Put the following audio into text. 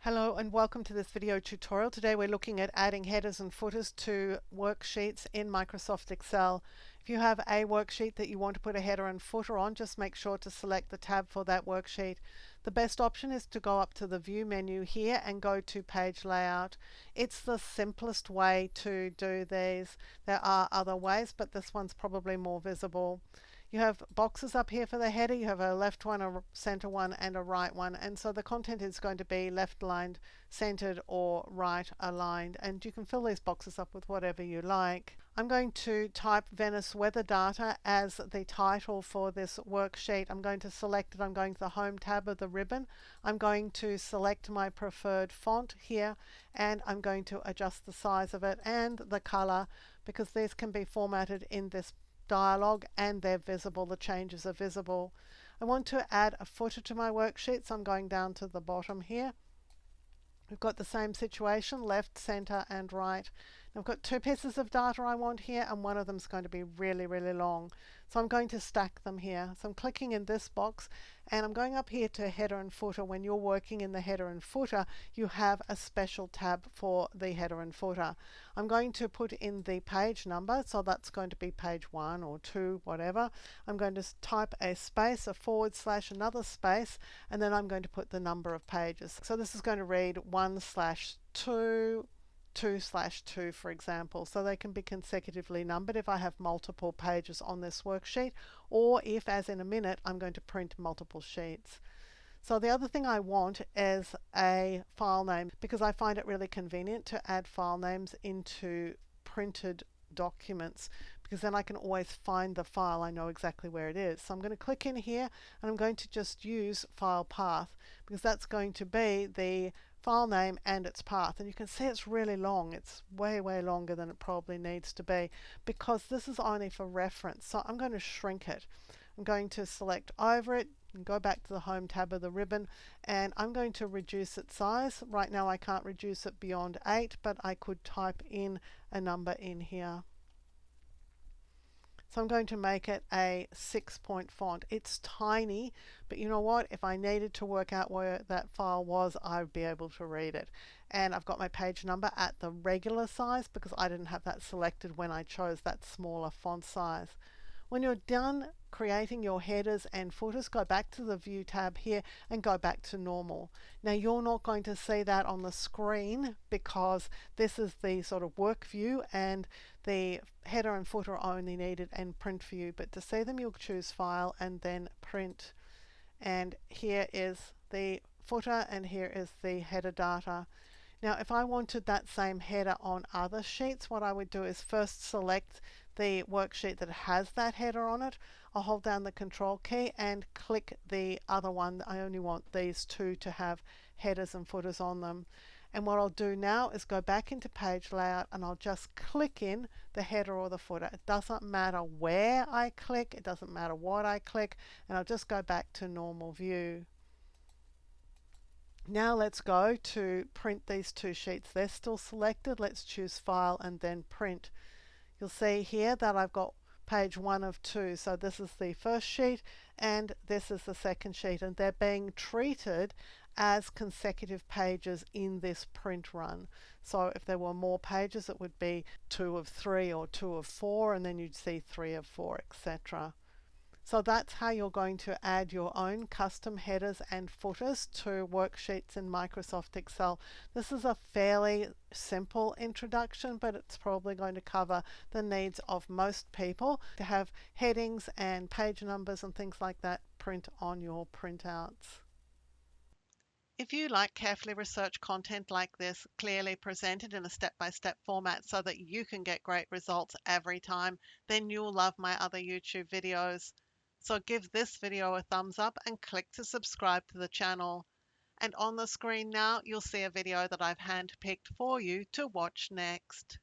Hello and welcome to this video tutorial. Today we're looking at adding headers and footers to worksheets in Microsoft Excel. If you have a worksheet that you want to put a header and footer on, just make sure to select the tab for that worksheet. The best option is to go up to the View menu here and go to Page Layout. It's the simplest way to do these. There are other ways, but this one's probably more visible. You have boxes up here for the header. You have a left one, a center one, and a right one. And so the content is going to be left aligned, centered, or right aligned. And you can fill these boxes up with whatever you like. I'm going to type Venice weather data as the title for this worksheet. I'm going to select it. I'm going to the Home tab of the ribbon. I'm going to select my preferred font here, and I'm going to adjust the size of it and the color because these can be formatted in this dialog and they're visible. The changes are visible. I want to add a footer to my worksheet, so I'm going down to the bottom here. We've got the same situation, left, center, and right. Now I've got two pieces of data I want here, and one of them is going to be really, really long. So I'm going to stack them here. So I'm clicking in this box, and I'm going up here to header and footer. When you're working in the header and footer, you have a special tab for the header and footer. I'm going to put in the page number, so that's going to be page 1 or 2, whatever. I'm going to type a space, a forward slash, another space, and then I'm going to put the number of pages. So this is going to read 1/2, 2/2, for example. So they can be consecutively numbered if I have multiple pages on this worksheet, or if, as in a minute, I'm going to print multiple sheets. So the other thing I want is a file name, because I find it really convenient to add file names into printed documents, because then I can always find the file. I know exactly where it is. So I'm going to click in here, and I'm going to just use file path, because that's going to be the file name and its path. And you can see it's really long. It's way longer than it probably needs to be, because this is only for reference. So I'm going to shrink it. I'm going to select over it and go back to the Home tab of the ribbon, and I'm going to reduce its size. Right now I can't reduce it beyond 8, but I could type in a number in here. So I'm going to make it a 6-point font. It's tiny, but you know what? If I needed to work out where that file was, I would be able to read it. And I've got my page number at the regular size because I didn't have that selected when I chose that smaller font size. When you're done creating your headers and footers, go back to the View tab here and go back to normal. Now you're not going to see that on the screen because this is the sort of work view, and the header and footer are only needed in print view. But to see them, you'll choose File and then Print. And here is the footer and here is the header data. Now if I wanted that same header on other sheets, what I would do is first select the worksheet that has that header on it. I'll hold down the Control key and click the other one. I only want these two to have headers and footers on them. And what I'll do now is go back into Page Layout, and I'll just click in the header or the footer. It doesn't matter where I click, it doesn't matter what I click, and I'll just go back to normal view. Now let's go to print these two sheets. They're still selected. Let's choose File and then Print. You'll see here that I've got page 1 of 2. So this is the first sheet and this is the second sheet, and they're being treated as consecutive pages in this print run. So if there were more pages, it would be 2 of 3 or 2 of 4, and then you'd see 3 of 4, etc. So that's how you're going to add your own custom headers and footers to worksheets in Microsoft Excel. This is a fairly simple introduction, but it's probably going to cover the needs of most people to have headings and page numbers and things like that print on your printouts. If you like carefully researched content like this, clearly presented in a step-by-step format so that you can get great results every time, then you'll love my other YouTube videos. So give this video a thumbs up and click to subscribe to the channel. And on the screen now, you'll see a video that I've handpicked for you to watch next.